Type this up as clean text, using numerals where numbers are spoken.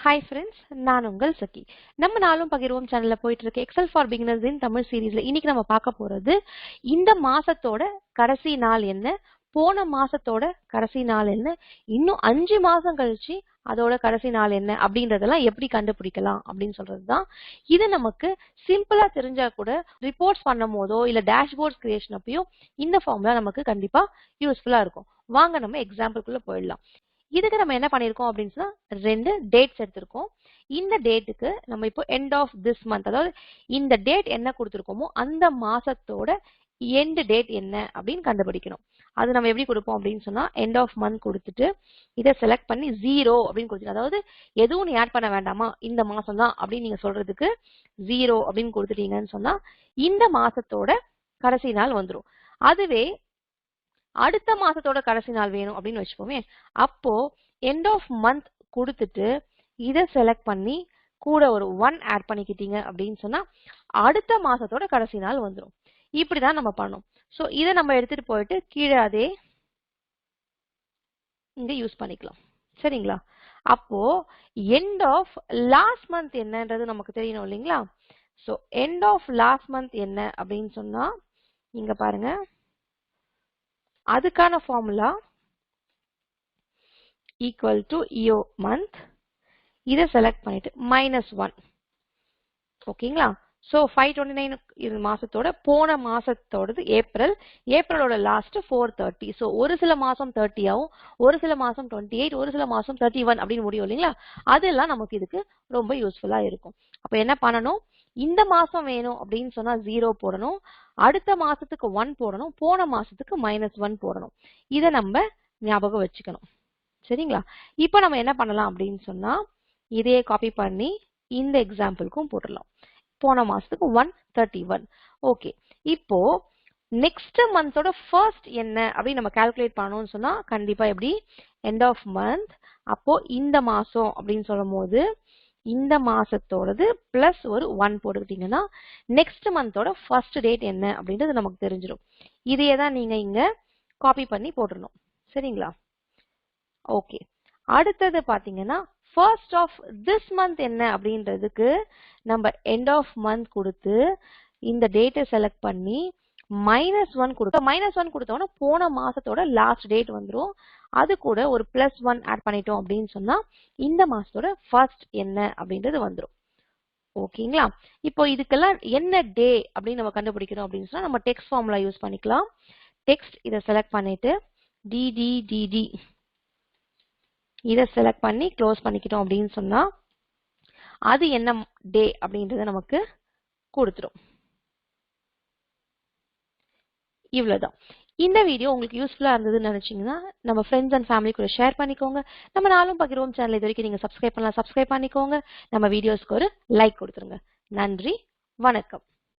Hi friends, நான் உங்கள் சகி. நம்ம நாளும் பகிர்வோம் சேனல்ல போயிட்டு இருக்க எக்ஸல் ஃபார் பிகினர்ஸ் இன் தமிழ் சீரீஸ்ல இன்னைக்கு நம்ம பார்க்க போறது இந்த மாசத்தோட கடைசி நாள் என்ன, போன மாசத்தோட கடைசி நாள் என்ன, இன்னும் 5 மாசம் கழிச்சு அதோட கடைசி நாள் என்ன அப்படின்றதெல்லாம் எப்படி கண்டுபிடிக்கலாம் அப்படின்னு சொல்றதுதான். இது நமக்கு சிம்பிளா தெரிஞ்சா கூட ரிப்போர்ட்ஸ் பண்ணும் போதோ இல்ல டேஷ்போர்ட்ஸ் கிரியேஷன் அப்பயும் இந்த ஃபார்முலா நமக்கு கண்டிப்பா யூஸ்ஃபுல்லா இருக்கும். வாங்க நம்ம எக்ஸாம்பிள்குள்ள போயிடலாம். இதுக்கு நம்ம என்ன பண்ணிருக்கோம் அப்படின்னு சொன்னா 2 டேட்ஸ் எடுத்திருக்கோம். இந்த டேட்டுக்கு நம்ம இப்போ எண்ட் ஆஃப் திஸ் மந்த், அதாவது இந்த டேட் என்ன கொடுத்திருக்கோமோ அந்த மாசத்தோட எண்ட் டேட் என்ன அப்படின்னு கண்டுபிடிக்கணும். அது நம்ம எப்படி கொடுப்போம் அப்படின்னு சொன்னா எண்ட் ஆஃப் மந்த் கொடுத்துட்டு இதை செலக்ட் பண்ணி 0 அப்படின்னு கொடுத்துட்டு, அதாவது எதுவும் நீ ஆட் பண்ண வேண்டாமா இந்த மாசம் தான் அப்படின்னு நீங்க சொல்றதுக்கு 0 அப்படின்னு கொடுத்துட்டீங்கன்னு சொன்னா இந்த மாசத்தோட கடைசி நாள் வந்துடும். அதுவே அடுத்த மாசத்தோட கடைசி நாள் வேணும் அப்படின்னு வச்சுக்கோமே, அப்போ எண்ட் ஆஃப் மந்த் கொடுத்துட்டு இதை செலக்ட் பண்ணி கூட ஒரு 1 ஆட் பண்ணிக்கிட்டீங்க அப்படின்னு சொன்னா அடுத்த மாசத்தோட கடைசி நாள் வந்துடும். இப்படிதான் நம்ம பண்ணோம். சோ இதை நம்ம எடுத்துட்டு போயிட்டு கீழே அதே இங்க யூஸ் பண்ணிக்கலாம். சரிங்களா? அப்போ எண்ட் ஆஃப் லாஸ்ட் மந்த் என்னன்றது நமக்கு தெரியணும் இல்லைங்களா? So end of last month என்ன அப்படின்னு சொன்னா இங்க பாருங்க, அதுக்கான ஃபார்முலா ஈக்குவல் டு EOmonth. இதை செலக்ட் பண்ணிட்டு -1. ஓகேங்களா? சோ 529 இது மாசத்தோட, போன மாசத்தோடது ஏப்ரலோட லாஸ்ட் 430. சோ ஒரு சில மாசம் 30 ஆகும், ஒரு சில மாசம் 28, ஒரு சில மாசம் 31 அப்படின்னு முடியும் இல்லைங்களா? அதெல்லாம் நமக்கு இதுக்கு ரொம்ப யூஸ்ஃபுல்லா இருக்கும். அப்ப என்ன பண்ணணும், இந்த மாசம் வேணும் அப்படின்னு சொன்னா 0 போடணும், அடுத்த மாசத்துக்கு 1 போடணும், போன மாசத்துக்கு -1 போடணும். இதை நம்ம ஞாபகம் வச்சுக்கணும். சரிங்களா? இப்ப நம்ம என்ன பண்ணலாம் அப்படின்னு சொன்னா இதையே காப்பி பண்ணி இந்த எக்ஸாம்பிளுக்கும் போட்டுடலாம். போன மாசத்துக்கு 131. ஓகே, இப்போ நெக்ஸ்ட் மந்தோட ஃபர்ஸ்ட் என்ன அப்படின்னு நம்ம கால்குலேட் பண்ணணும்னு சொன்னா கண்டிப்பா எப்படி எண்ட் ஆஃப் மந்த், அப்போ இந்த மாசம் அப்படின்னு சொல்லும் போது இந்த மாசத்தோடது பிளஸ் ஒரு 1 போட்டுக்கிட்டீங்கன்னா நெக்ஸ்ட் மந்தோட ஃபர்ஸ்ட் டேட் என்ன அப்படின்றது நமக்கு தெரிஞ்சிடும். இதையே தான் நீங்க இங்க காப்பி பண்ணி போட்டுடணும். சரிங்களா? ஓகே, அடுத்தது பாத்தீங்கன்னா ஃபர்ஸ்ட் ஆஃப் திஸ் மந்த் என்ன அப்படின்றதுக்கு நம்ம எண்ட் ஆஃப் மந்த் கொடுத்து இந்த டேட்டை செலக்ட் பண்ணி -1 கொடுத்தோம். -1 கொடுத்தோம்னா போன மாசத்தோட லாஸ்ட் டேட் வந்துடும். அது கூட ஒரு +1 ஆட் பண்ணிட்டோம் அப்படின்னு சொன்னா இந்த மாசத்தோட ஃபர்ஸ்ட் என்ன அப்படின்றது வந்துடும். ஓகேங்களா? இப்போ இதுக்கெல்லாம் என்ன டே அப்படின்னு நம்ம கண்டுபிடிக்கணும் அப்படின்னு சொன்னா நம்ம டெக்ஸ்ட் ஃபார்முலா யூஸ் பண்ணிக்கலாம். டெக்ஸ்ட் இதை செலக்ட் பண்ணிட்டு DDDD இதை செலக்ட் பண்ணி க்ளோஸ் பண்ணிக்கிட்டோம் அப்படின்னு சொன்னா அது என்ன டே அப்படின்றத நமக்கு கொடுத்துரும். இவ்வளவுதான். இந்த வீடியோ உங்களுக்கு யூஸ்ஃபுல்லா இருந்ததுன்னு நினைச்சீங்கன்னா நம்ம ஃப்ரெண்ட்ஸ் அண்ட் ஃபேமிலி கூட ஷேர் பண்ணிக்கோங்க. நம்ம நாளும் பகிர்வோம் சேனல் இது வரைக்கும் நீங்க சப்ஸ்கிரைப் பண்ணலாம், சப்ஸ்கிரைப் பண்ணிக்கோங்க. நம்ம வீடியோஸ்க்கு ஒரு லைக் கொடுத்துருங்க. நன்றி, வணக்கம்.